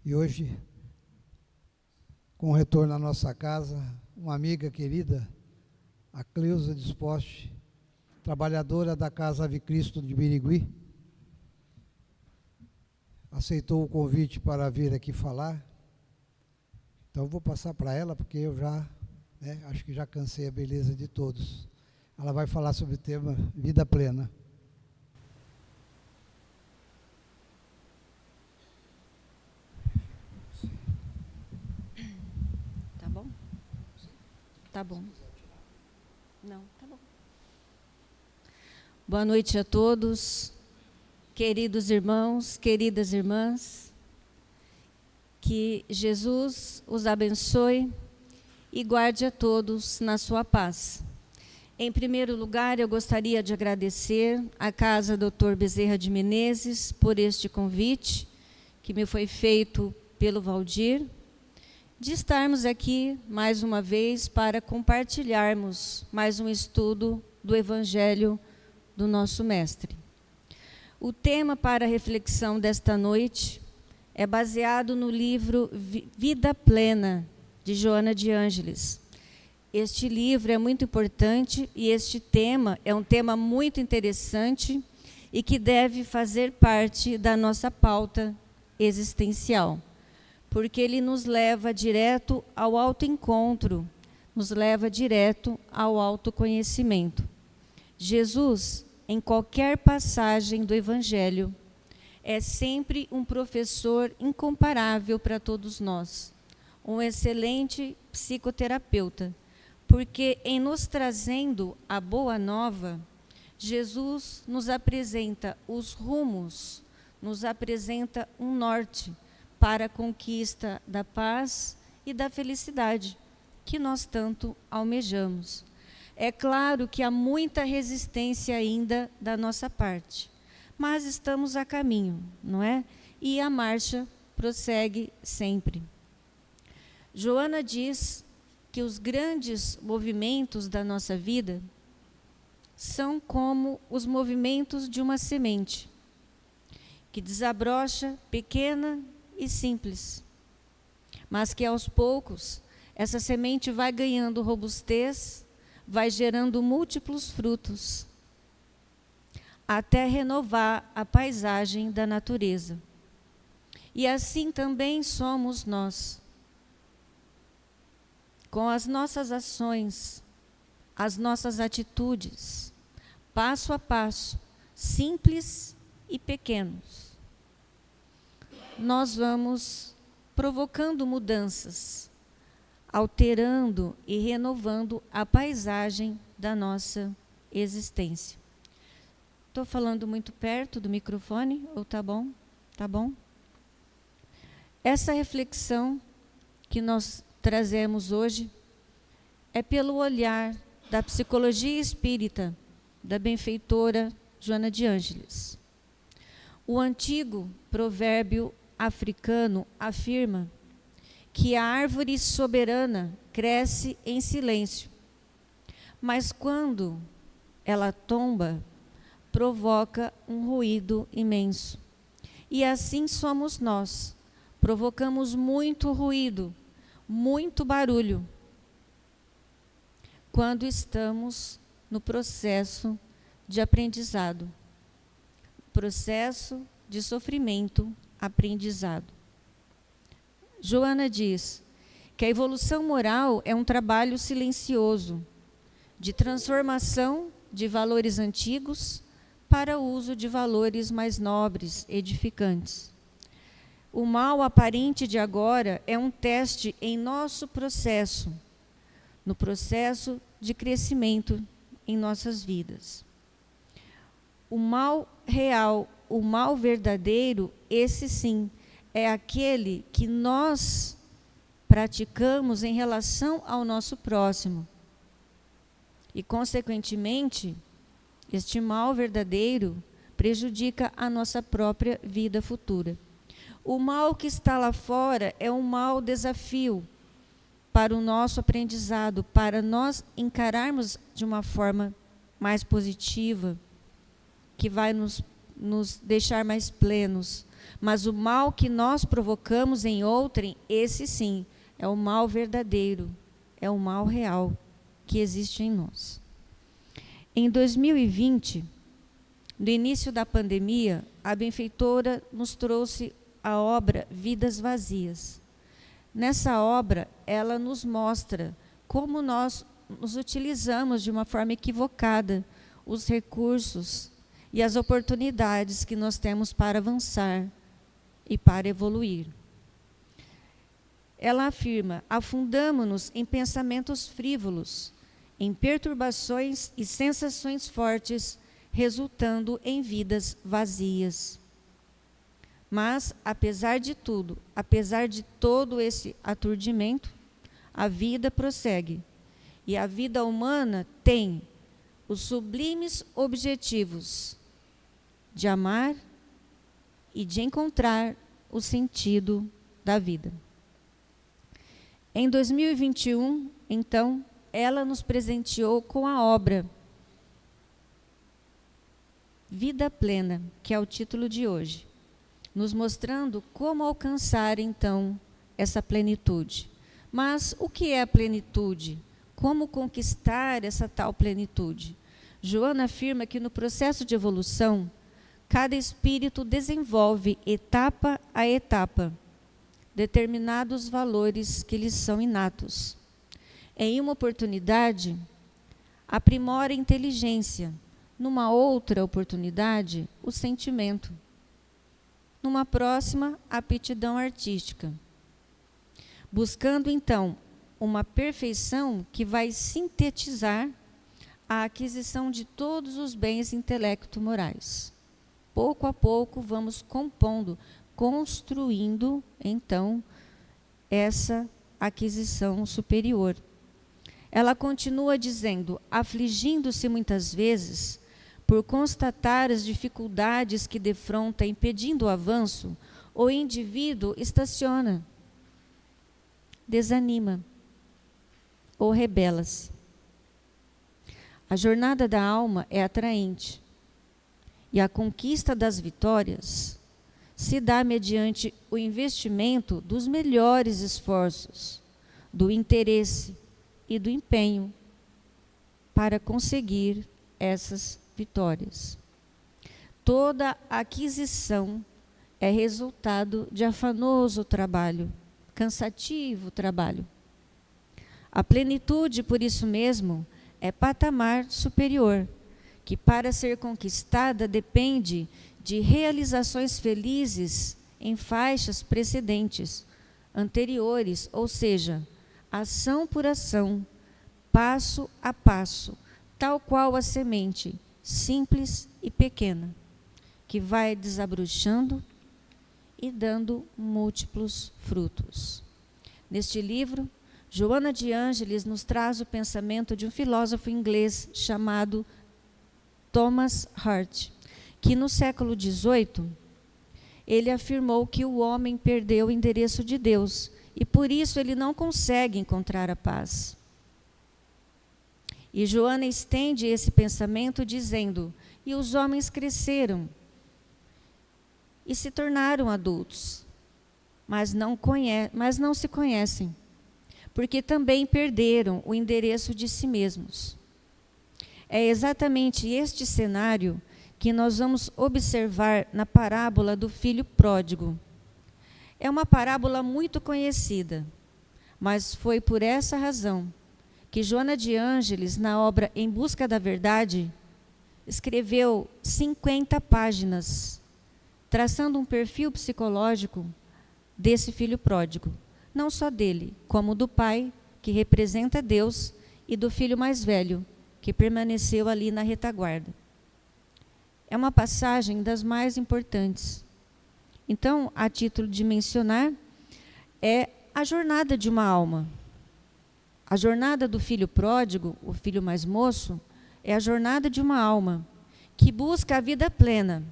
E hoje, com o retorno à nossa casa, uma amiga querida, a Cleusa Disposte, trabalhadora da Casa Ave Cristo de Birigui, aceitou o convite para vir aqui falar. Então, eu vou passar para ela, porque eu já, acho que já cansei a beleza de todos. Ela vai falar sobre o tema Vida Plena. Tá bom? Tá bom. Não, tá bom. Boa noite a todos, queridos irmãos, queridas irmãs. Que Jesus os abençoe e guarde a todos na sua paz. Em primeiro lugar, eu gostaria de agradecer à Casa Dr. Bezerra de Menezes por este convite que me foi feito pelo Valdir, de estarmos aqui mais uma vez para compartilharmos mais um estudo do Evangelho do nosso Mestre. O tema para a reflexão desta noite é baseado no livro Vida Plena, de Joana de Ângeles. Este livro é muito importante e este tema é um tema muito interessante e que deve fazer parte da nossa pauta existencial, porque ele nos leva direto ao autoencontro, nos leva direto ao autoconhecimento. Jesus, em qualquer passagem do Evangelho, é sempre um professor incomparável para todos nós, um excelente psicoterapeuta, porque em nos trazendo a boa nova, Jesus nos apresenta os rumos, nos apresenta um norte para a conquista da paz e da felicidade que nós tanto almejamos. É claro que há muita resistência ainda da nossa parte, mas estamos a caminho, não é? E a marcha prossegue sempre. Joana diz que os grandes movimentos da nossa vida são como os movimentos de uma semente, que desabrocha pequena e simples, mas que aos poucos essa semente vai ganhando robustez, vai gerando múltiplos frutos, até renovar a paisagem da natureza. E assim também somos nós. Com as nossas ações, as nossas atitudes, passo a passo, simples e pequenos, nós vamos provocando mudanças, alterando e renovando a paisagem da nossa existência. Estou falando muito perto do microfone, ou tá bom? Tá bom? Essa reflexão que nós trazemos hoje é pelo olhar da psicologia espírita da benfeitora Joana de Ângeles. O antigo provérbio africano afirma que a árvore soberana cresce em silêncio, mas quando ela tomba, provoca um ruído imenso. E assim somos nós, provocamos muito ruído, muito barulho, quando estamos no processo de aprendizado, processo de sofrimento, aprendizado. Joana diz que a evolução moral é um trabalho silencioso, de transformação de valores antigos para o uso de valores mais nobres, edificantes. O mal aparente de agora é um teste em nosso processo, no processo de crescimento em nossas vidas. O mal real, o mal verdadeiro, esse sim, é aquele que nós praticamos em relação ao nosso próximo. E, consequentemente, este mal verdadeiro prejudica a nossa própria vida futura. O mal que está lá fora é um mau desafio para o nosso aprendizado, para nós encararmos de uma forma mais positiva, que vai nos deixar mais plenos, mas o mal que nós provocamos em outrem, esse sim, é o mal verdadeiro, é o mal real que existe em nós. Em 2020, no início da pandemia, a benfeitora nos trouxe a obra Vidas Vazias. Nessa obra, ela nos mostra como nós nos utilizamos de uma forma equivocada os recursos e as oportunidades que nós temos para avançar e para evoluir. Ela afirma: afundamo-nos em pensamentos frívolos, em perturbações e sensações fortes, resultando em vidas vazias. Mas, apesar de tudo, apesar de todo esse aturdimento, a vida prossegue. E a vida humana tem os sublimes objetivos de amar e de encontrar o sentido da vida. Em 2021, então, ela nos presenteou com a obra Vida Plena, que é o título de hoje, nos mostrando como alcançar, então, essa plenitude. Mas o que é a plenitude? Como conquistar essa tal plenitude? Joana afirma que no processo de evolução, cada espírito desenvolve, etapa a etapa, determinados valores que lhes são inatos. Em uma oportunidade, aprimora a inteligência, numa outra oportunidade, o sentimento, numa próxima, a aptidão artística, buscando então uma perfeição que vai sintetizar a aquisição de todos os bens intelecto-morais. Pouco a pouco vamos compondo, construindo, então, essa aquisição superior. Ela continua dizendo: afligindo-se muitas vezes por constatar as dificuldades que defronta, impedindo o avanço, o indivíduo estaciona, desanima ou rebela-se. A jornada da alma é atraente e a conquista das vitórias se dá mediante o investimento dos melhores esforços, do interesse e do empenho para conseguir essas vitórias. Toda aquisição é resultado de afanoso trabalho, cansativo trabalho. A plenitude, por isso mesmo, é patamar superior, que para ser conquistada depende de realizações felizes em faixas precedentes, anteriores, ou seja, ação por ação, passo a passo, tal qual a semente, simples e pequena, que vai desabrochando e dando múltiplos frutos. Neste livro, Joana de Ângeles nos traz o pensamento de um filósofo inglês chamado Thomas Hart, que no século XVIII, ele afirmou que o homem perdeu o endereço de Deus e por isso ele não consegue encontrar a paz. E Joana estende esse pensamento dizendo: e os homens cresceram e se tornaram adultos, mas não se conhecem, porque também perderam o endereço de si mesmos. É exatamente este cenário que nós vamos observar na parábola do filho pródigo. É uma parábola muito conhecida, mas foi por essa razão que Joana de Ângeles, na obra Em Busca da Verdade, escreveu 50 páginas, traçando um perfil psicológico desse filho pródigo, não só dele, como do pai, que representa Deus, e do filho mais velho, que permaneceu ali na retaguarda. É uma passagem das mais importantes. Então, a título de mencionar, é a jornada de uma alma. A jornada do filho pródigo, o filho mais moço, é a jornada de uma alma que busca a vida plena,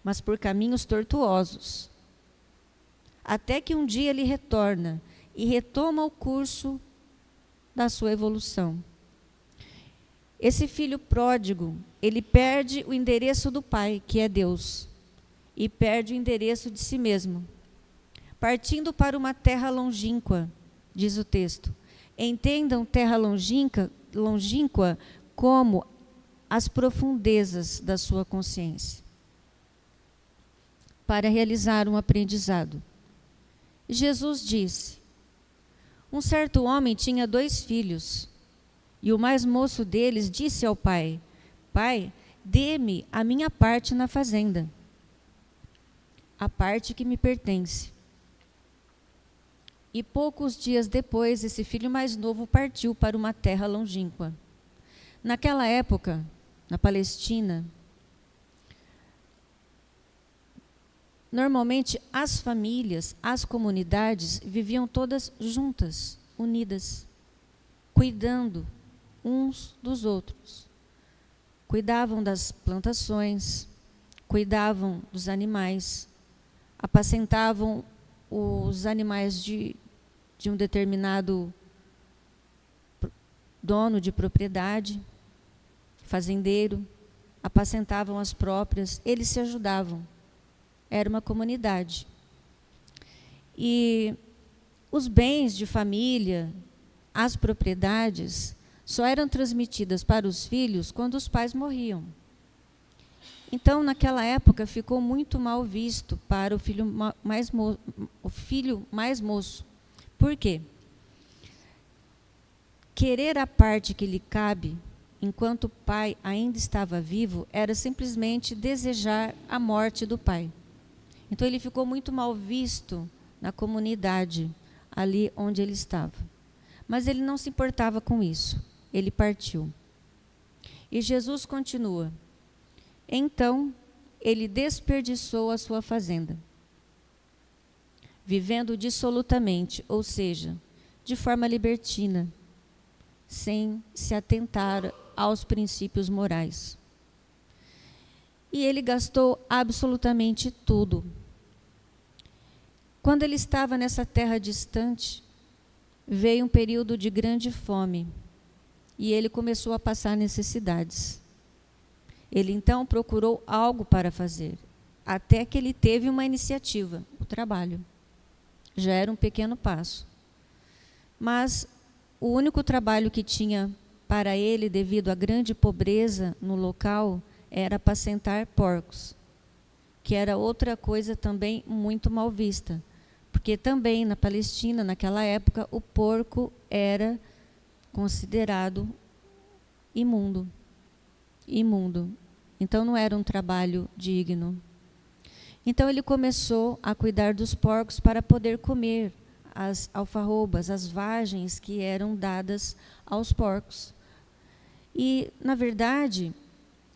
mas por caminhos tortuosos, até que um dia ele retorna e retoma o curso da sua evolução. Esse filho pródigo, ele perde o endereço do pai, que é Deus, e perde o endereço de si mesmo. Partindo para uma terra longínqua, diz o texto. Entendam terra longínqua como as profundezas da sua consciência, para realizar um aprendizado. Jesus disse: um certo homem tinha 2 filhos, e o mais moço deles disse ao pai: Pai, dê-me a minha parte na fazenda, a parte que me pertence. E poucos dias depois, esse filho mais novo partiu para uma terra longínqua. Naquela época, na Palestina, normalmente as famílias, as comunidades viviam todas juntas, unidas, cuidando uns dos outros. Cuidavam das plantações, cuidavam dos animais, apacentavam os animais de um determinado dono de propriedade, fazendeiro, apacentavam as próprias, eles se ajudavam. Era uma comunidade. E os bens de família, as propriedades, só eram transmitidas para os filhos quando os pais morriam. Então, naquela época, ficou muito mal visto para o filho mais moço. Por quê? Querer a parte que lhe cabe, enquanto o pai ainda estava vivo, era simplesmente desejar a morte do pai. Então, ele ficou muito mal visto na comunidade, ali onde ele estava. Mas ele não se importava com isso. Ele partiu. E Jesus continua. Então, ele desperdiçou a sua fazenda, vivendo dissolutamente, ou seja, de forma libertina, sem se atentar aos princípios morais. E ele gastou absolutamente tudo. Quando ele estava nessa terra distante, veio um período de grande fome, e ele começou a passar necessidades. Ele então procurou algo para fazer, até que ele teve uma iniciativa, o trabalho. Já era um pequeno passo. Mas o único trabalho que tinha para ele, devido à grande pobreza no local, era apacentar porcos, que era outra coisa também muito mal vista, porque também na Palestina, naquela época, o porco era considerado imundo. Então não era um trabalho digno. Então ele começou a cuidar dos porcos para poder comer as alfarrobas, as vagens que eram dadas aos porcos. E, na verdade,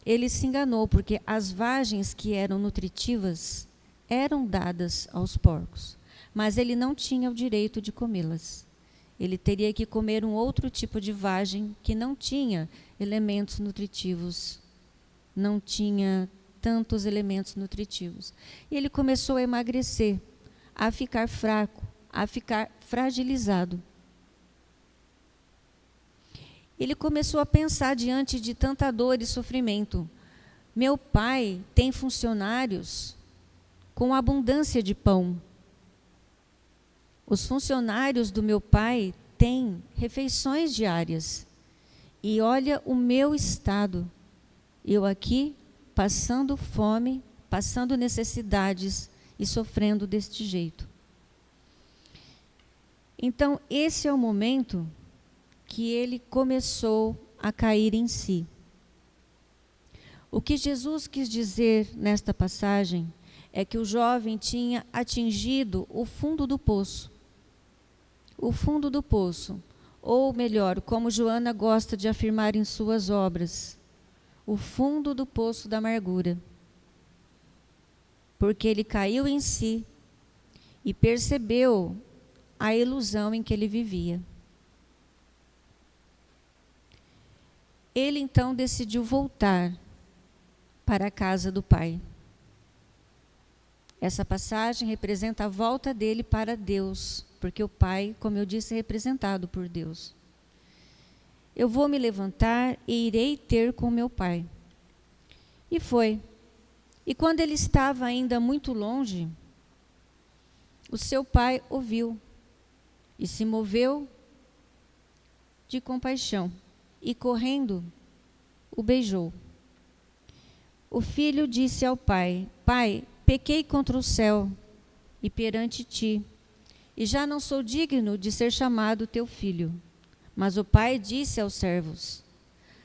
ele se enganou, porque as vagens que eram nutritivas eram dadas aos porcos, mas ele não tinha o direito de comê-las. Ele teria que comer um outro tipo de vagem que não tinha elementos nutritivos, não tinha tantos elementos nutritivos. E ele começou a emagrecer, a ficar fraco, a ficar fragilizado. Ele começou a pensar diante de tanta dor e sofrimento. Meu pai tem funcionários com abundância de pão. Os funcionários do meu pai têm refeições diárias. E olha o meu estado. Eu aqui passando fome, passando necessidades e sofrendo deste jeito. Então, esse é o momento que ele começou a cair em si. O que Jesus quis dizer nesta passagem é que o jovem tinha atingido o fundo do poço. O fundo do poço, ou melhor, como Joana gosta de afirmar em suas obras, o fundo do poço da amargura. Porque ele caiu em si e percebeu a ilusão em que ele vivia. Ele então decidiu voltar para a casa do pai. Essa passagem representa a volta dele para Deus, porque o pai, como eu disse, é representado por Deus. Eu vou me levantar e irei ter com meu pai. E foi. E quando ele estava ainda muito longe, o seu pai o viu e se moveu de compaixão e, correndo, o beijou. O filho disse ao pai: Pai, pequei contra o céu e perante ti, e já não sou digno de ser chamado teu filho. Mas o pai disse aos servos: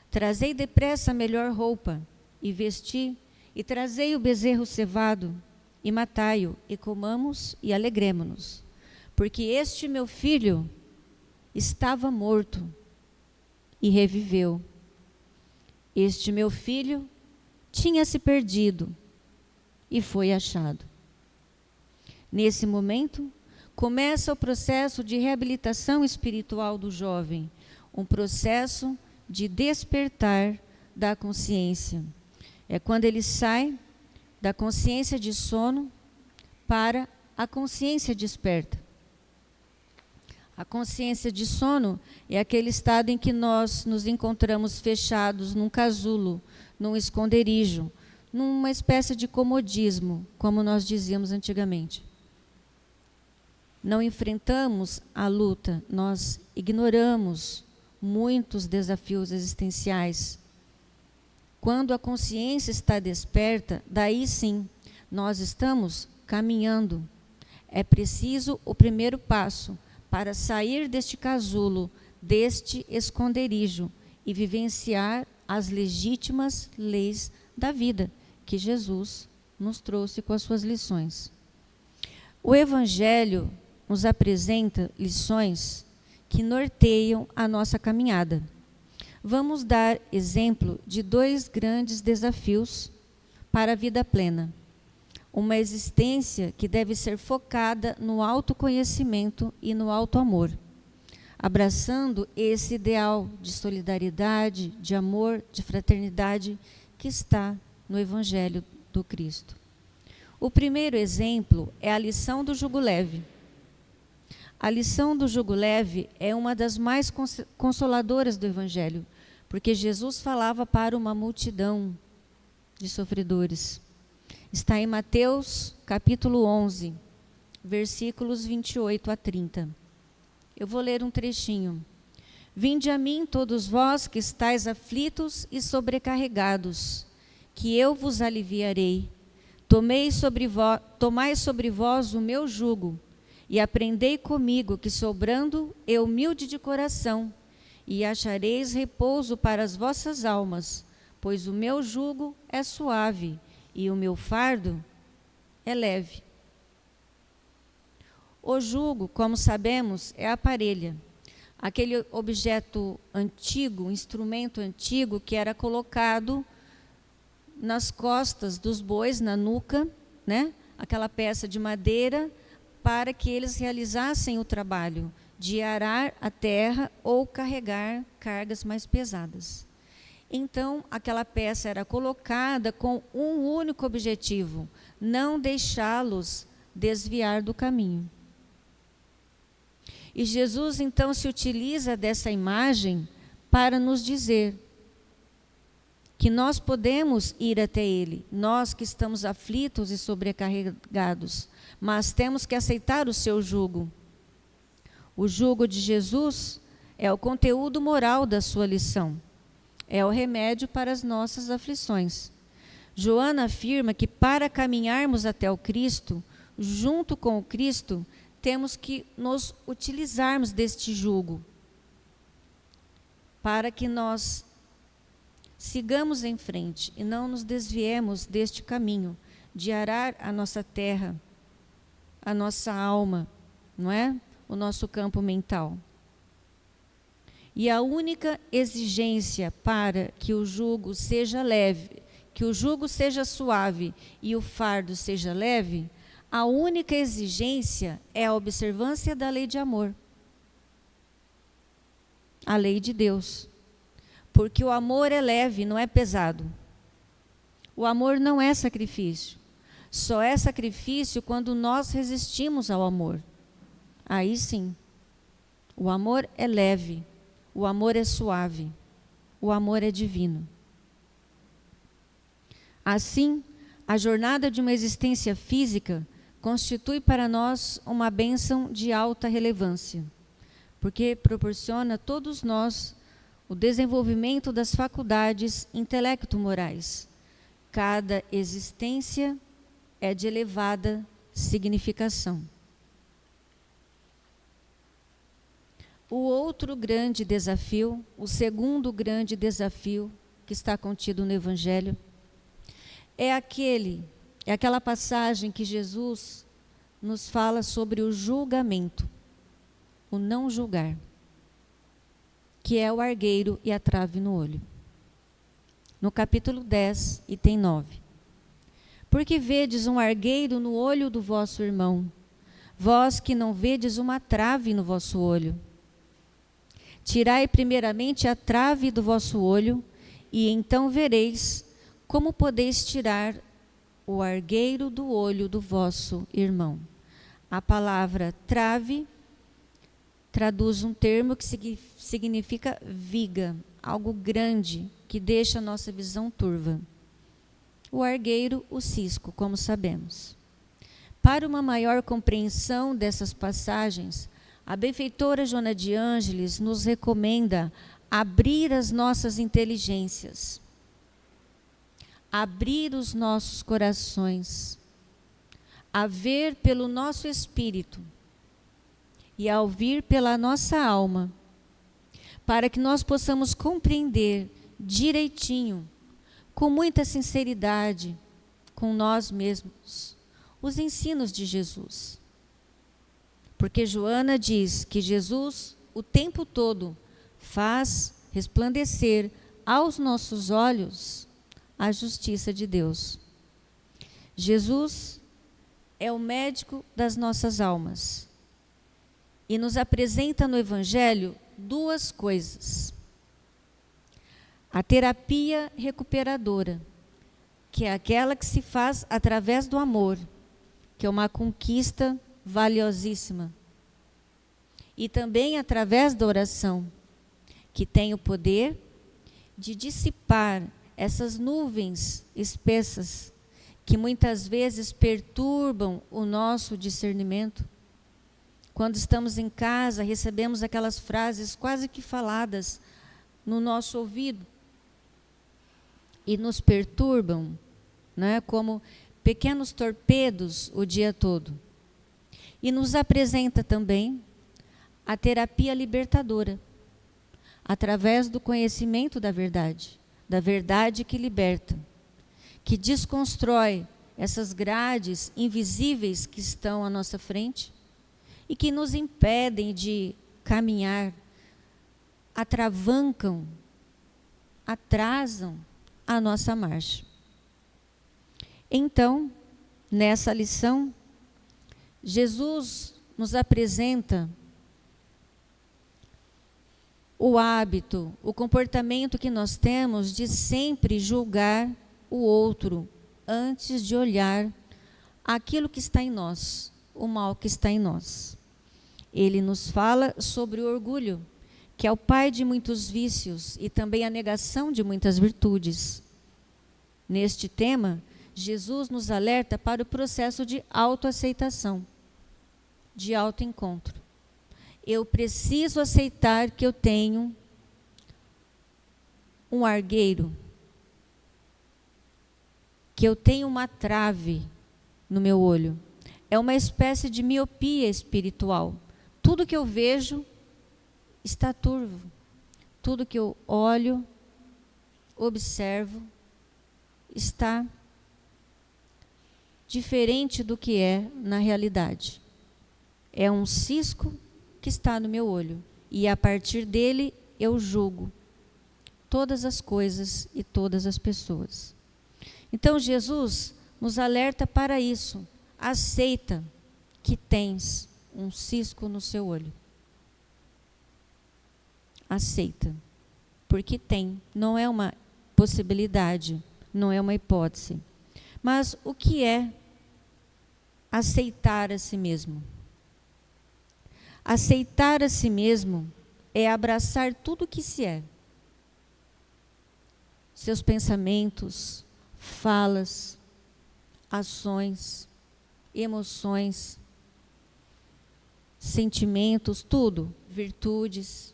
Trazei depressa a melhor roupa, e vesti, e trazei o bezerro cevado, e matai-o, e comamos e alegremo-nos. Porque este meu filho estava morto e reviveu. Este meu filho tinha se perdido e foi achado. Nesse momento, começa o processo de reabilitação espiritual do jovem, um processo de despertar da consciência. É quando ele sai da consciência de sono para a consciência desperta. A consciência de sono é aquele estado em que nós nos encontramos fechados num casulo, num esconderijo, numa espécie de comodismo, como nós dizíamos antigamente. Não enfrentamos a luta, nós ignoramos muitos desafios existenciais. Quando a consciência está desperta, daí sim, nós estamos caminhando. É preciso o primeiro passo para sair deste casulo, deste esconderijo e vivenciar as legítimas leis da vida que Jesus nos trouxe com as suas lições. O Evangelho nos apresenta lições que norteiam a nossa caminhada. Vamos dar exemplo de 2 grandes desafios para a vida plena. Uma existência que deve ser focada no autoconhecimento e no autoamor, abraçando esse ideal de solidariedade, de amor, de fraternidade que está no Evangelho do Cristo. O primeiro exemplo é a lição do jugo leve. A lição do jugo leve é uma das mais consoladoras do Evangelho, porque Jesus falava para uma multidão de sofredores. Está em Mateus, capítulo 11, versículos 28 a 30. Eu vou ler um trechinho. Vinde a mim, todos vós que estáis aflitos e sobrecarregados, que eu vos aliviarei. Tomai sobre vós o meu jugo, e aprendei comigo, que sou brando e humilde de coração, e achareis repouso para as vossas almas, pois o meu jugo é suave, e o meu fardo é leve. O jugo, como sabemos, é a parelha, aquele objeto antigo, um instrumento antigo que era colocado nas costas dos bois, na nuca, né? Aquela peça de madeira para que eles realizassem o trabalho de arar a terra ou carregar cargas mais pesadas. Então, aquela peça era colocada com um único objetivo: não deixá-los desviar do caminho. E Jesus, então, se utiliza dessa imagem para nos dizer que nós podemos ir até Ele, nós que estamos aflitos e sobrecarregados, mas temos que aceitar o seu jugo. O jugo de Jesus é o conteúdo moral da sua lição. É o remédio para as nossas aflições. Joana afirma que para caminharmos até o Cristo, junto com o Cristo, temos que nos utilizarmos deste jugo, para que nós sigamos em frente e não nos desviemos deste caminho de arar a nossa terra, a nossa alma, não é? O nosso campo mental. E a única exigência para que o jugo seja leve, que o jugo seja suave e o fardo seja leve, a única exigência é a observância da lei de amor. A lei de Deus. Porque o amor é leve, não é pesado. O amor não é sacrifício. Só é sacrifício quando nós resistimos ao amor. Aí sim. O amor é leve. O amor é suave. O amor é divino. Assim, a jornada de uma existência física constitui para nós uma bênção de alta relevância, porque proporciona a todos nós o desenvolvimento das faculdades intelecto-morais. Cada existência é de elevada significação. O outro grande desafio, o segundo grande desafio que está contido no Evangelho, é aquela passagem que Jesus nos fala sobre o julgamento, o não julgar, que é o argueiro e a trave no olho. No capítulo 10, item 9. Porque vedes um argueiro no olho do vosso irmão, vós que não vedes uma trave no vosso olho. Tirai primeiramente a trave do vosso olho, e então vereis como podeis tirar o argueiro do olho do vosso irmão. A palavra trave traduz um termo que significa viga, algo grande que deixa a nossa visão turva. O argueiro, o cisco, como sabemos. Para uma maior compreensão dessas passagens, a benfeitora Joana de Ângeles nos recomenda abrir as nossas inteligências, abrir os nossos corações, a ver pelo nosso espírito e a ouvir pela nossa alma, para que nós possamos compreender direitinho, com muita sinceridade, com nós mesmos, os ensinos de Jesus. Porque Joana diz que Jesus, o tempo todo, faz resplandecer aos nossos olhos a justiça de Deus. Jesus é o médico das nossas almas e nos apresenta no Evangelho duas coisas. A terapia recuperadora, que é aquela que se faz através do amor, que é uma conquista valiosíssima. E também através da oração, que tem o poder de dissipar essas nuvens espessas que muitas vezes perturbam o nosso discernimento. Quando estamos em casa, recebemos aquelas frases quase que faladas no nosso ouvido e nos perturbam, né, como pequenos torpedos o dia todo. E nos apresenta também a terapia libertadora, através do conhecimento da verdade que liberta, que desconstrói essas grades invisíveis que estão à nossa frente e que nos impedem de caminhar, atravancam, atrasam a nossa marcha. Então, nessa lição, Jesus nos apresenta o hábito, o comportamento que nós temos de sempre julgar o outro antes de olhar aquilo que está em nós, o mal que está em nós. Ele nos fala sobre o orgulho, que é o pai de muitos vícios e também a negação de muitas virtudes. Neste tema, Jesus nos alerta para o processo de autoaceitação, de autoencontro. Eu preciso aceitar que eu tenho um argueiro, que eu tenho uma trave no meu olho. É uma espécie de miopia espiritual. Tudo que eu vejo está turvo. Tudo que eu olho, observo, está diferente do que é na realidade. É um cisco que está no meu olho, e a partir dele eu julgo todas as coisas e todas as pessoas. Então Jesus nos alerta para isso. Aceita que tens um cisco no seu olho. Aceita, porque tem, não é uma possibilidade, não é uma hipótese. Mas o que é aceitar a si mesmo? Aceitar a si mesmo é abraçar tudo o que se é. Seus pensamentos, falas, ações, emoções, sentimentos, tudo, virtudes,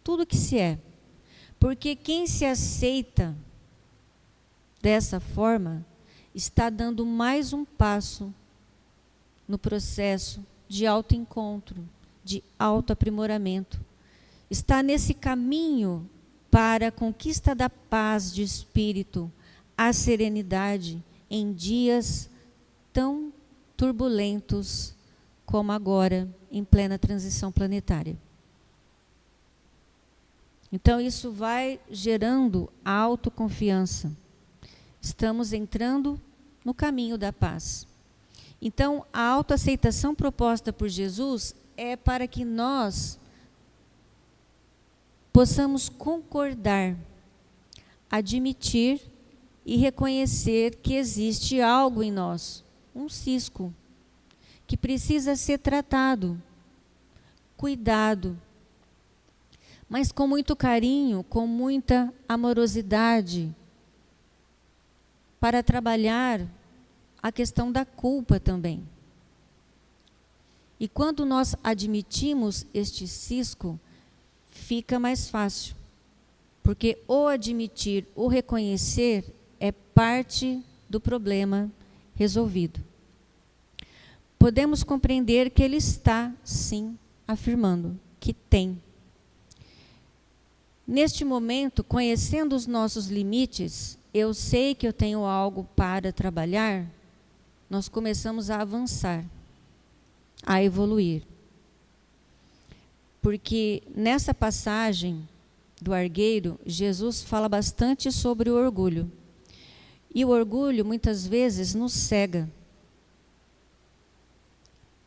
tudo que se é. Porque quem se aceita dessa forma está dando mais um passo no processo de autoencontro, de autoaprimoramento. Está nesse caminho para a conquista da paz de espírito, a serenidade em dias tão turbulentos como agora, em plena transição planetária. Então, isso vai gerando a autoconfiança. Estamos entrando no caminho da paz. Então, a autoaceitação proposta por Jesus é para que nós possamos concordar, admitir e reconhecer que existe algo em nós, um cisco, que precisa ser tratado, cuidado, mas com muito carinho, com muita amorosidade, para trabalhar a questão da culpa também. E quando nós admitimos este cisco, fica mais fácil, porque o admitir, o reconhecer é parte do problema resolvido. Podemos compreender que ele está, sim, afirmando que tem. Neste momento, conhecendo os nossos limites, eu sei que eu tenho algo para trabalhar, nós começamos a avançar, a evoluir. Porque nessa passagem do Argueiro, Jesus fala bastante sobre o orgulho. E o orgulho, muitas vezes, nos cega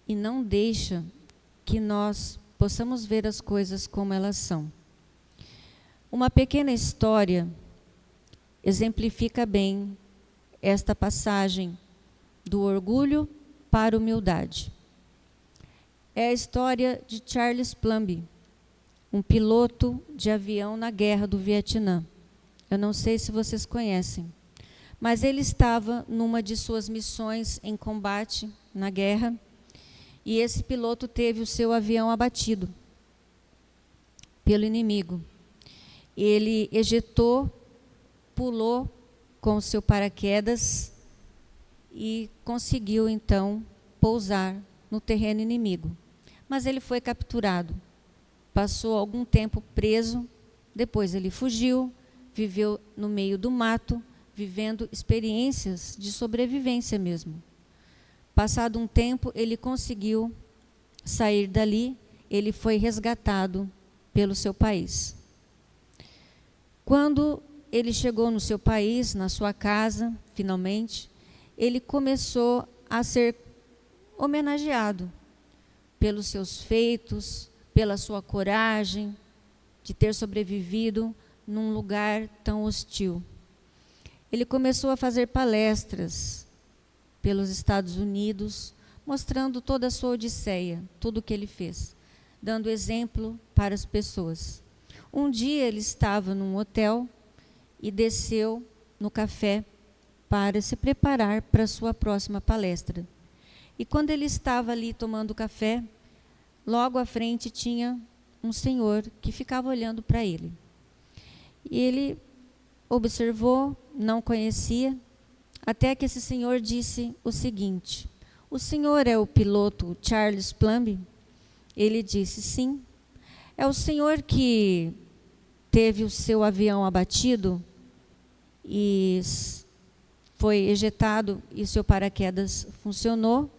e não deixa que nós possamos ver as coisas como elas são. Uma pequena história exemplifica bem esta passagem do orgulho para a humildade. É a história de Charles Plumby, um piloto de avião na guerra do Vietnã. Eu não sei se vocês conhecem, mas ele estava numa de suas missões em combate na guerra, e esse piloto teve o seu avião abatido pelo inimigo. Ele ejetou, pulou com o seu paraquedas e conseguiu, então, pousar no terreno inimigo. Mas ele foi capturado. Passou algum tempo preso, depois ele fugiu, viveu no meio do mato, vivendo experiências de sobrevivência mesmo. Passado um tempo, ele conseguiu sair dali, ele foi resgatado pelo seu país. Quando ele chegou no seu país, na sua casa, finalmente, ele começou a ser homenageado pelos seus feitos, pela sua coragem de ter sobrevivido num lugar tão hostil. Ele começou a fazer palestras pelos Estados Unidos, mostrando toda a sua odisseia, tudo o que ele fez, dando exemplo para as pessoas. Um dia ele estava num hotel e desceu no café para se preparar para a sua próxima palestra. E quando ele estava ali tomando café, logo à frente tinha um senhor que ficava olhando para ele. E ele observou, não conhecia, até que esse senhor disse o seguinte: o senhor é o piloto Charles Plumby? Ele disse, sim. É o senhor que teve o seu avião abatido e foi ejetado e o seu paraquedas funcionou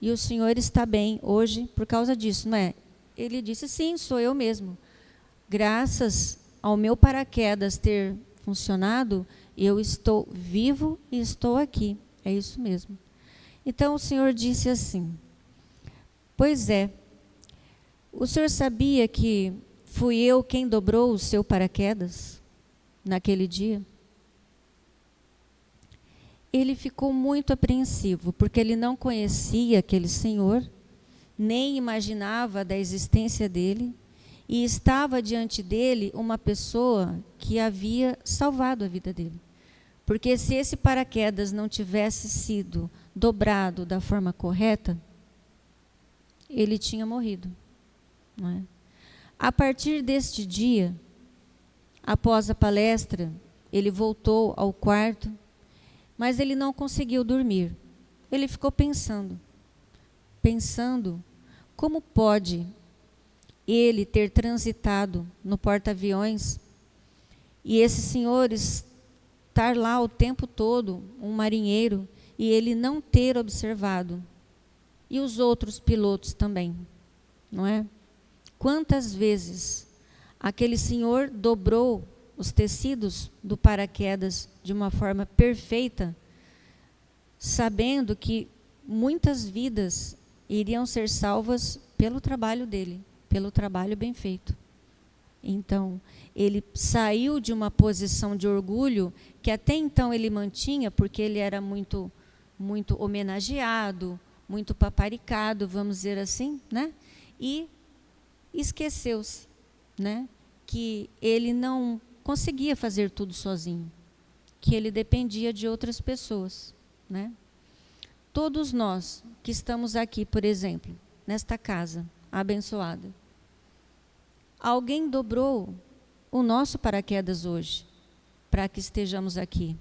e o senhor está bem hoje por causa disso, não é? Ele disse, sim, sou eu mesmo. Graças ao meu paraquedas ter funcionado, eu estou vivo e estou aqui. É isso mesmo. Então o senhor disse assim, pois é, o senhor sabia que fui eu quem dobrou o seu paraquedas naquele dia? Ele ficou muito apreensivo, porque ele não conhecia aquele senhor, nem imaginava da existência dele, e estava diante dele uma pessoa que havia salvado a vida dele. Porque se esse paraquedas não tivesse sido dobrado da forma correta, ele tinha morrido. Não é? A partir deste dia, após a palestra, ele voltou ao quarto, mas ele não conseguiu dormir. Ele ficou pensando como pode ele ter transitado no porta-aviões e esse senhor estar lá o tempo todo, um marinheiro, e ele não ter observado. E os outros pilotos também, não é? Quantas vezes aquele senhor dobrou os tecidos do paraquedas de uma forma perfeita, sabendo que muitas vidas iriam ser salvas pelo trabalho dele, pelo trabalho bem feito. Então, ele saiu de uma posição de orgulho que até então ele mantinha, porque ele era muito homenageado, muito paparicado, vamos dizer assim, né? E esqueceu-se, né? Que ele não conseguia fazer tudo sozinho, que ele dependia de outras pessoas, né? Todos nós que estamos aqui, por exemplo, nesta casa abençoada, alguém dobrou o nosso paraquedas hoje, para que estejamos aqui.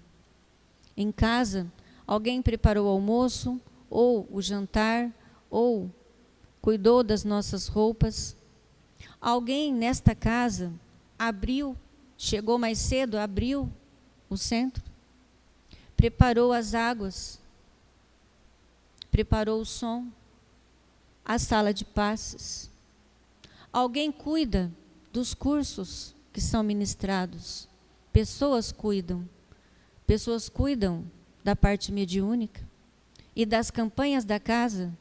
Em casa, alguém preparou o almoço, ou o jantar, ou cuidou das nossas roupas. Alguém nesta casa chegou mais cedo, abriu o centro, preparou as águas, preparou o som, a sala de passes. Alguém cuida dos cursos que são ministrados. Pessoas cuidam da parte mediúnica e das campanhas da casa.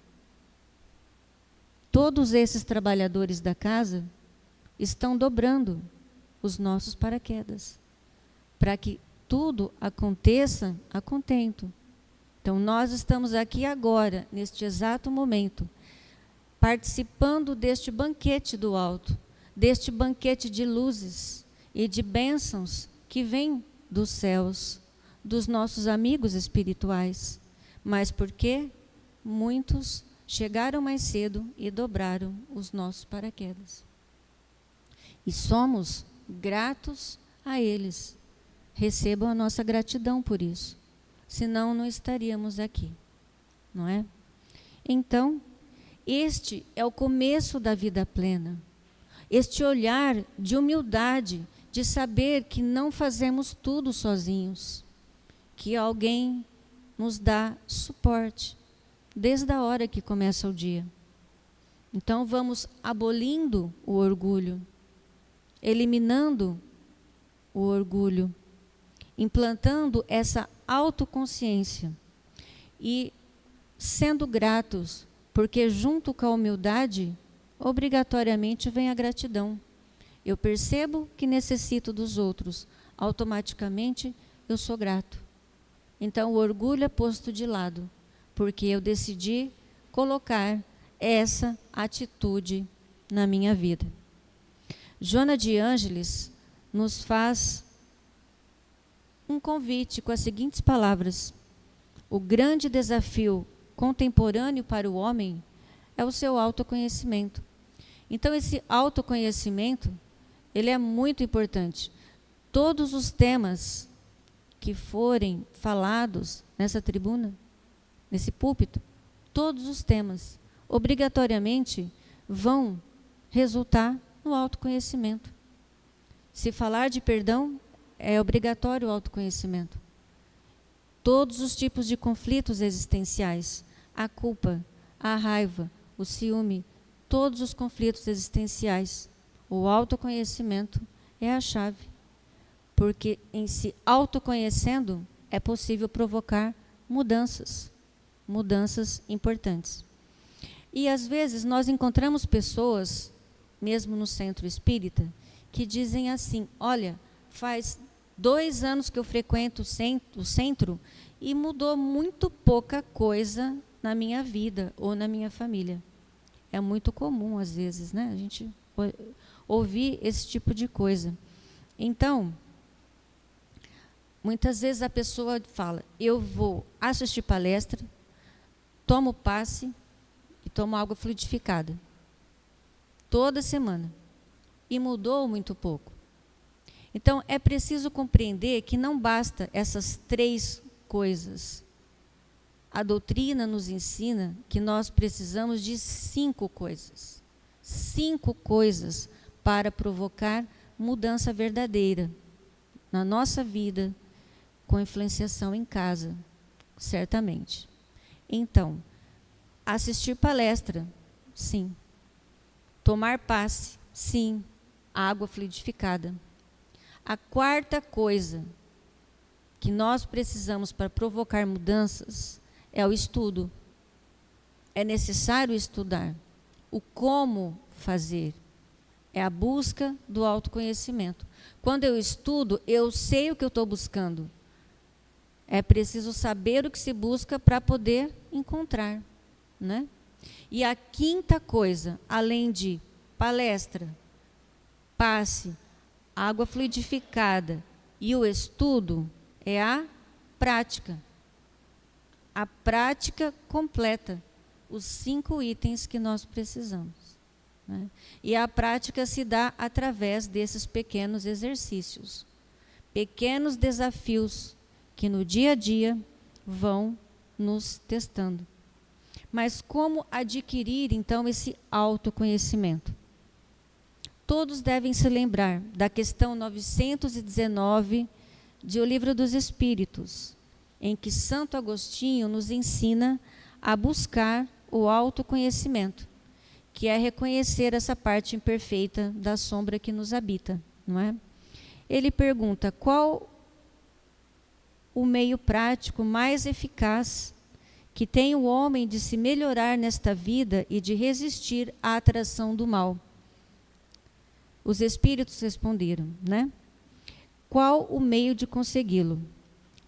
Todos esses trabalhadores da casa estão dobrando os nossos paraquedas, para que tudo aconteça a contento. Então, nós estamos aqui agora, neste exato momento, participando deste banquete do alto, deste banquete de luzes e de bênçãos que vêm dos céus, dos nossos amigos espirituais. Mas porque muitos chegaram mais cedo e dobraram os nossos paraquedas. E somos gratos a eles. Recebam a nossa gratidão por isso. Senão não estaríamos aqui, não é? Então, este é o começo da vida plena. Este olhar de humildade, de saber que não fazemos tudo sozinhos, que alguém nos dá suporte, desde a hora que começa o dia. Então, vamos abolindo o orgulho, eliminando o orgulho, implantando essa autoconsciência e sendo gratos, porque junto com a humildade, obrigatoriamente vem a gratidão. Eu percebo que necessito dos outros, automaticamente eu sou grato. Então o orgulho é posto de lado, porque eu decidi colocar essa atitude na minha vida. Joana de Ângeles nos faz um convite com as seguintes palavras: o grande desafio contemporâneo para o homem é o seu autoconhecimento. Então, esse autoconhecimento, ele é muito importante. Todos os temas que forem falados nessa tribuna, nesse púlpito, todos os temas, obrigatoriamente, vão resultar no autoconhecimento. Se falar de perdão, é obrigatório o autoconhecimento. Todos os tipos de conflitos existenciais, a culpa, a raiva, o ciúme, todos os conflitos existenciais, o autoconhecimento é a chave. Porque em se autoconhecendo é possível provocar mudanças importantes. E às vezes nós encontramos pessoas, mesmo no centro espírita, que dizem assim: olha, faz 2 anos que eu frequento o centro e mudou muito pouca coisa na minha vida ou na minha família. É muito comum, às vezes, né? A gente ouvir esse tipo de coisa. Então, Muitas vezes a pessoa fala, eu vou assistir palestra, tomo passe e tomo água fluidificada. Toda semana. E mudou muito pouco. Então, é preciso compreender que não basta essas 3 coisas. A doutrina nos ensina que nós precisamos de 5 coisas. 5 coisas para provocar mudança verdadeira na nossa vida, com influenciação em casa, certamente. Então, assistir palestra, sim. Tomar passe, sim. Água fluidificada. A 4ª coisa que nós precisamos para provocar mudanças é o estudo. É necessário estudar. O como fazer é a busca do autoconhecimento. Quando eu estudo, eu sei o que eu estou buscando. É preciso saber o que se busca para poder encontrar, né? E a 5ª coisa, além de palestra, passe, água fluidificada e o estudo, é a prática. A prática completa, os 5 itens que nós precisamos, né? E a prática se dá através desses pequenos exercícios, pequenos desafios que no dia a dia vão nos testando. Mas como adquirir, então, esse autoconhecimento? Todos devem se lembrar da questão 919 de O Livro dos Espíritos, em que Santo Agostinho nos ensina a buscar o autoconhecimento, que é reconhecer essa parte imperfeita da sombra que nos habita, não é? Ele pergunta, qual o meio prático mais eficaz que tem o homem de se melhorar nesta vida e de resistir à atração do mal? Os espíritos responderam, né? Qual o meio de consegui-lo?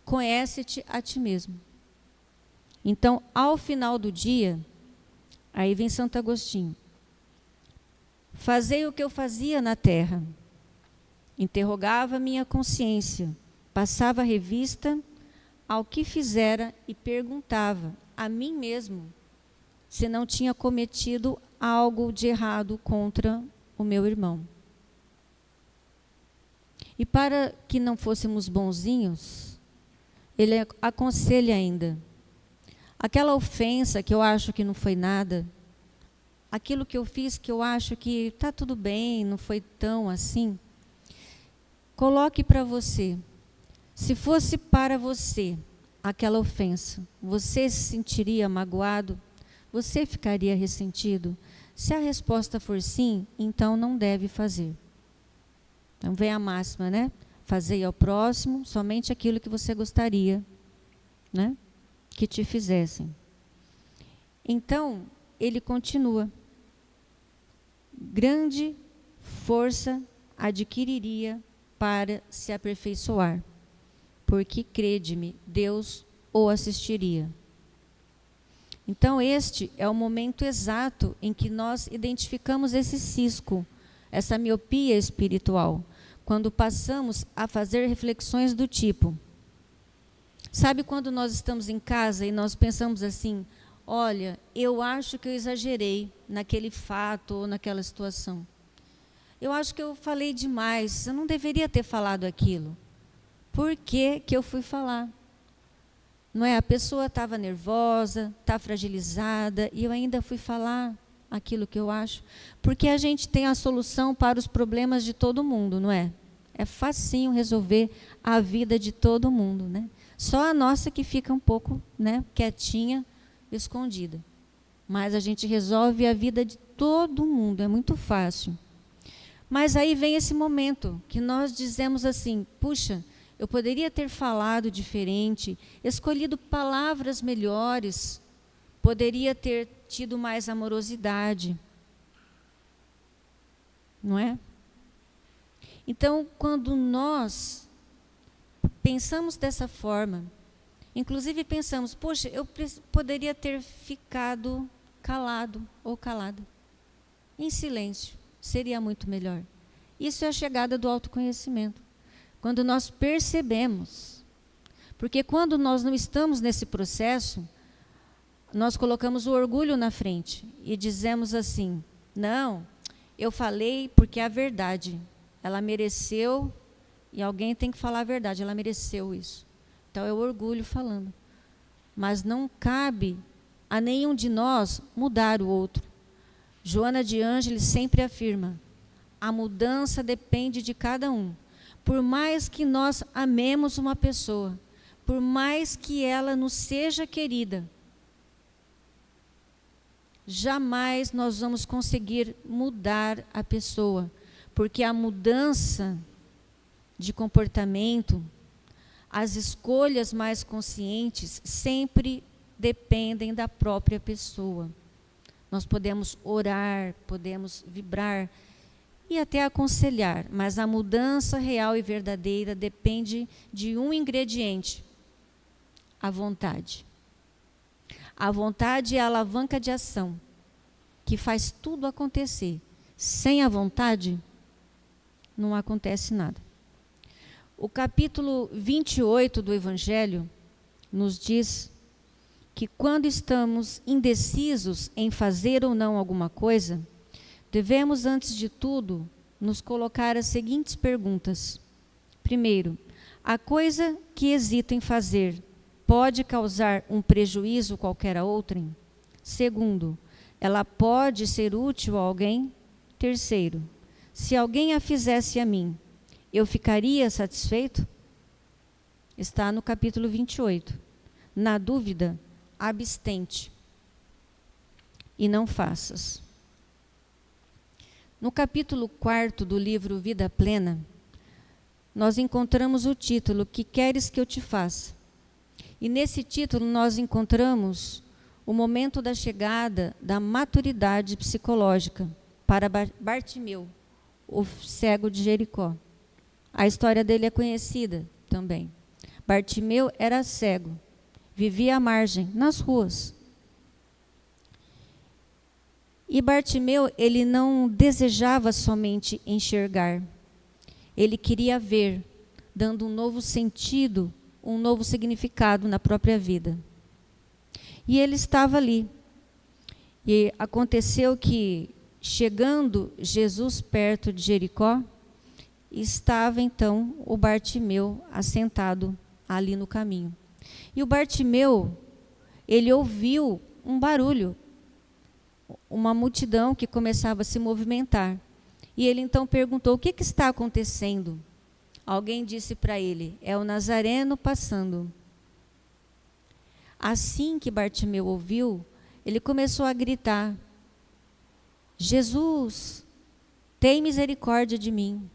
Conhece-te a ti mesmo. Então, ao final do dia, aí vem Santo Agostinho. Fazei o que eu fazia na terra. Interrogava minha consciência, passava revista ao que fizera e perguntava a mim mesmo se não tinha cometido algo de errado contra o meu irmão. E para que não fôssemos bonzinhos, ele aconselha ainda, aquela ofensa que eu acho que não foi nada, aquilo que eu fiz que eu acho que está tudo bem, não foi tão assim, coloque para você, se fosse para você aquela ofensa, você se sentiria magoado? Você ficaria ressentido? Se a resposta for sim, então não deve fazer. Então vem a máxima, né? Fazei ao próximo somente aquilo que você gostaria, né, que te fizessem. Então, ele continua. Grande força adquiriria para se aperfeiçoar, porque, crede-me, Deus o assistiria. Então, este é o momento exato em que nós identificamos esse cisco, essa miopia espiritual, quando passamos a fazer reflexões do tipo, sabe quando nós estamos em casa e nós pensamos assim, olha, eu acho que eu exagerei naquele fato ou naquela situação. Eu acho que eu falei demais, eu não deveria ter falado aquilo. Por que que eu fui falar? Não é? A pessoa estava nervosa, está fragilizada, e eu ainda fui falar aquilo que eu acho, porque a gente tem a solução para os problemas de todo mundo, não é? É facinho resolver a vida de todo mundo, né? Só a nossa que fica um pouco, né, quietinha, escondida. Mas a gente resolve a vida de todo mundo, é muito fácil. Mas aí vem esse momento que nós dizemos assim, puxa, eu poderia ter falado diferente, escolhido palavras melhores, poderia ter tido mais amorosidade, não é? Então, quando nós pensamos dessa forma, inclusive pensamos, poxa, eu poderia ter ficado calado ou calada, em silêncio, seria muito melhor. Isso é a chegada do autoconhecimento. Quando nós percebemos Porque quando nós não estamos nesse processo, nós colocamos o orgulho na frente e dizemos assim: não, eu falei porque é a verdade. Ela mereceu, e alguém tem que falar a verdade, ela mereceu isso. Então é o orgulho falando. Mas não cabe a nenhum de nós mudar o outro. Joana de Ângeles sempre afirma: a mudança depende de cada um. Por mais que nós amemos uma pessoa, por mais que ela nos seja querida, jamais nós vamos conseguir mudar a pessoa, porque a mudança de comportamento, as escolhas mais conscientes, sempre dependem da própria pessoa. Nós podemos orar, podemos vibrar e até aconselhar, mas a mudança real e verdadeira depende de um ingrediente: a vontade. A vontade é a alavanca de ação, que faz tudo acontecer. Sem a vontade, não acontece nada. O capítulo 28 do Evangelho nos diz que quando estamos indecisos em fazer ou não alguma coisa, devemos, antes de tudo, nos colocar as seguintes perguntas. Primeiro, a coisa que hesito em fazer pode causar um prejuízo qualquer a outrem? Segundo, ela pode ser útil a alguém? Terceiro, se alguém a fizesse a mim, eu ficaria satisfeito? Está no capítulo 28. Na dúvida, abstente e não faças. No capítulo 4 do livro Vida Plena, nós encontramos o título: Que queres que eu te faça? E nesse título nós encontramos o momento da chegada da maturidade psicológica para Bartimeu, o cego de Jericó. A história dele é conhecida também. Bartimeu era cego, vivia à margem, nas ruas. E Bartimeu, ele não desejava somente enxergar, ele queria ver, dando um novo sentido, um novo significado na própria vida. E ele estava ali. E aconteceu que, chegando Jesus perto de Jericó, estava então o Bartimeu assentado ali no caminho. E o Bartimeu, ele ouviu um barulho, uma multidão que começava a se movimentar. E ele então perguntou: o que está acontecendo? Alguém disse para ele: é o Nazareno passando. Assim que Bartimeu ouviu, ele começou a gritar: Jesus, tem misericórdia de mim.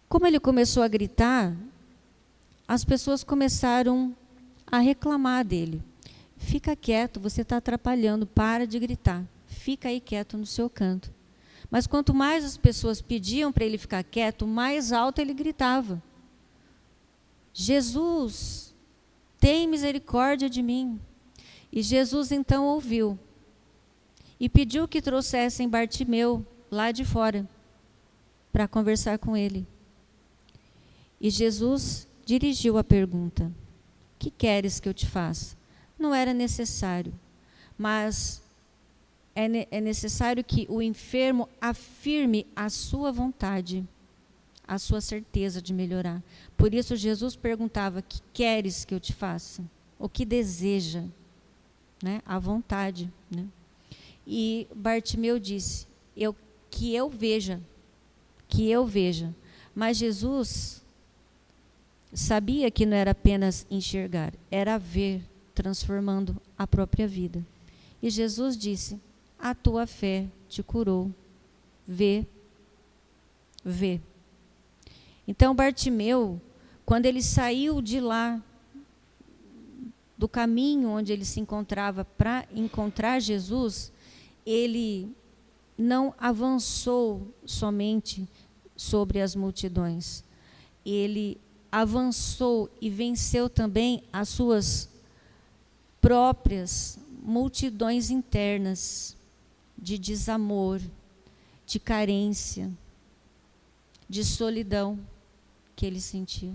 Como ele começou a gritar, as pessoas começaram a reclamar dele. Fica quieto, você está atrapalhando, para de gritar. Fica aí quieto no seu canto. Mas quanto mais as pessoas pediam para ele ficar quieto, mais alto ele gritava: Jesus, tem misericórdia de mim. E Jesus então ouviu e pediu que trouxessem Bartimeu lá de fora para conversar com ele. E Jesus dirigiu a pergunta: que queres que eu te faça? Não era necessário, mas é necessário que o enfermo afirme a sua vontade, a sua certeza de melhorar. Por isso Jesus perguntava: que queres que eu te faça? O que deseja, né? A vontade, né? E Bartimeu disse: que eu veja. Mas Jesus sabia que não era apenas enxergar, era ver, transformando a própria vida. E Jesus disse: a tua fé te curou. Vê. Então Bartimeu, quando ele saiu de lá, do caminho onde ele se encontrava para encontrar Jesus, ele não avançou somente sobre as multidões. Ele avançou e venceu também as suas próprias multidões internas de desamor, de carência, de solidão que ele sentiu.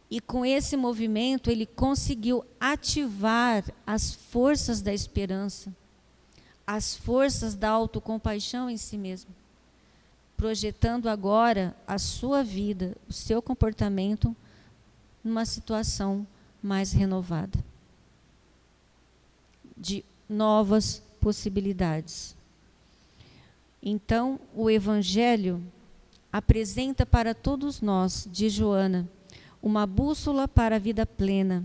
E com esse movimento ele conseguiu ativar as forças da esperança, as forças da autocompaixão em si mesmo, projetando agora a sua vida, o seu comportamento, numa situação mais renovada, de novas possibilidades. Então, o Evangelho apresenta para todos nós, de Joana, uma bússola para a vida plena,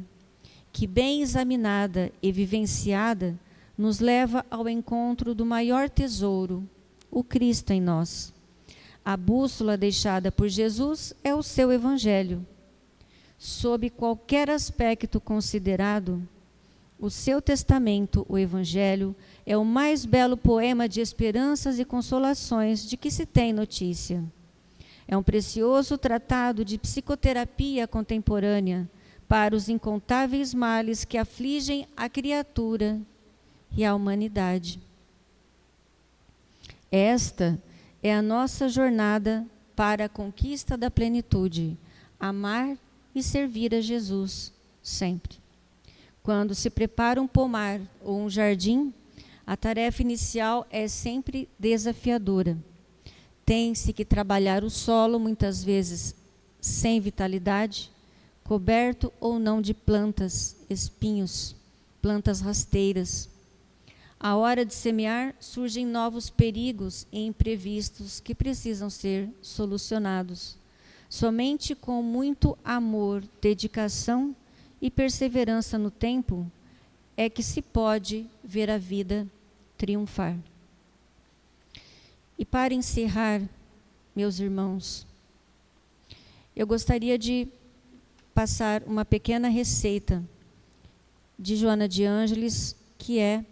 que, bem examinada e vivenciada, nos leva ao encontro do maior tesouro, o Cristo em nós. A bússola deixada por Jesus é o seu Evangelho. Sob qualquer aspecto considerado, o seu testamento, o Evangelho, é o mais belo poema de esperanças e consolações de que se tem notícia. É um precioso tratado de psicoterapia contemporânea para os incontáveis males que afligem a criatura e a humanidade. Esta é a nossa jornada para a conquista da plenitude, amar e servir a Jesus sempre. Quando se prepara um pomar ou um jardim, a tarefa inicial é sempre desafiadora. Tem-se que trabalhar o solo, muitas vezes sem vitalidade, coberto ou não de plantas, espinhos, plantas rasteiras. À hora de semear, surgem novos perigos e imprevistos que precisam ser solucionados. Somente com muito amor, dedicação e perseverança no tempo é que se pode ver a vida triunfar. E para encerrar, meus irmãos, eu gostaria de passar uma pequena receita de Joana de Ângeles, que é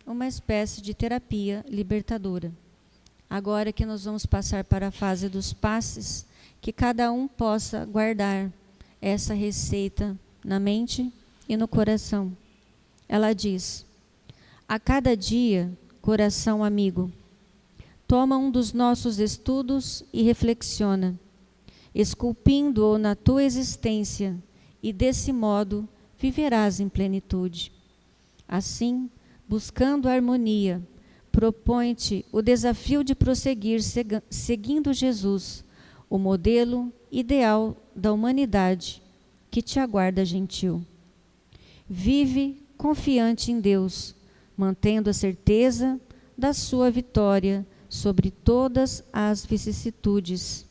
uma espécie de terapia libertadora. Agora que nós vamos passar para a fase dos passes, que cada um possa guardar essa receita na mente e no coração. Ela diz: a cada dia, coração amigo, toma um dos nossos estudos e reflexiona, esculpindo-o na tua existência, e desse modo viverás em plenitude. Assim, buscando a harmonia, propõe-te o desafio de prosseguir seguindo Jesus, o modelo ideal da humanidade que te aguarda gentil. Vive confiante em Deus, mantendo a certeza da sua vitória sobre todas as vicissitudes.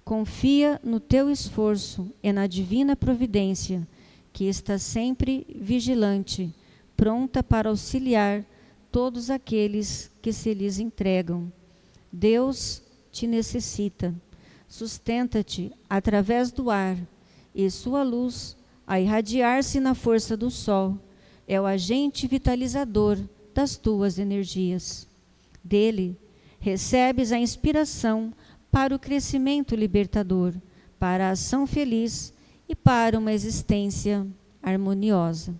Confia no teu esforço e na divina providência, que está sempre vigilante, pronta para auxiliar todos aqueles que se lhes entregam. Deus te necessita. Sustenta-te através do ar, e sua luz, a irradiar-se na força do sol, é o agente vitalizador das tuas energias. Dele recebes a inspiração para o crescimento libertador, para a ação feliz e para uma existência harmoniosa.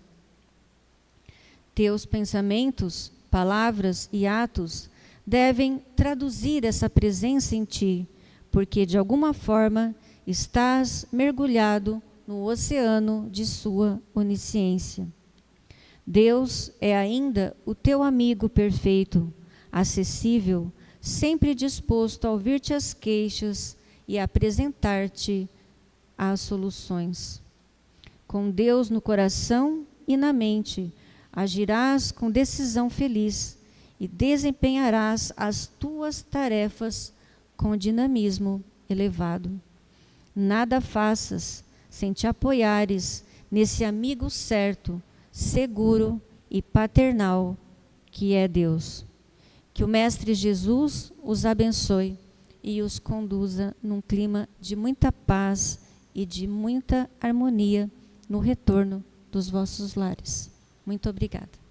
Teus pensamentos, palavras e atos devem traduzir essa presença em ti, porque de alguma forma estás mergulhado no oceano de sua onisciência. Deus é ainda o teu amigo perfeito, acessível, sempre disposto a ouvir-te as queixas e a apresentar-te as soluções. Com Deus no coração e na mente, agirás com decisão feliz e desempenharás as tuas tarefas com dinamismo elevado. Nada faças sem te apoiares nesse amigo certo, seguro e paternal que é Deus. Que o Mestre Jesus os abençoe e os conduza num clima de muita paz e de muita harmonia no retorno dos vossos lares. Muito obrigada.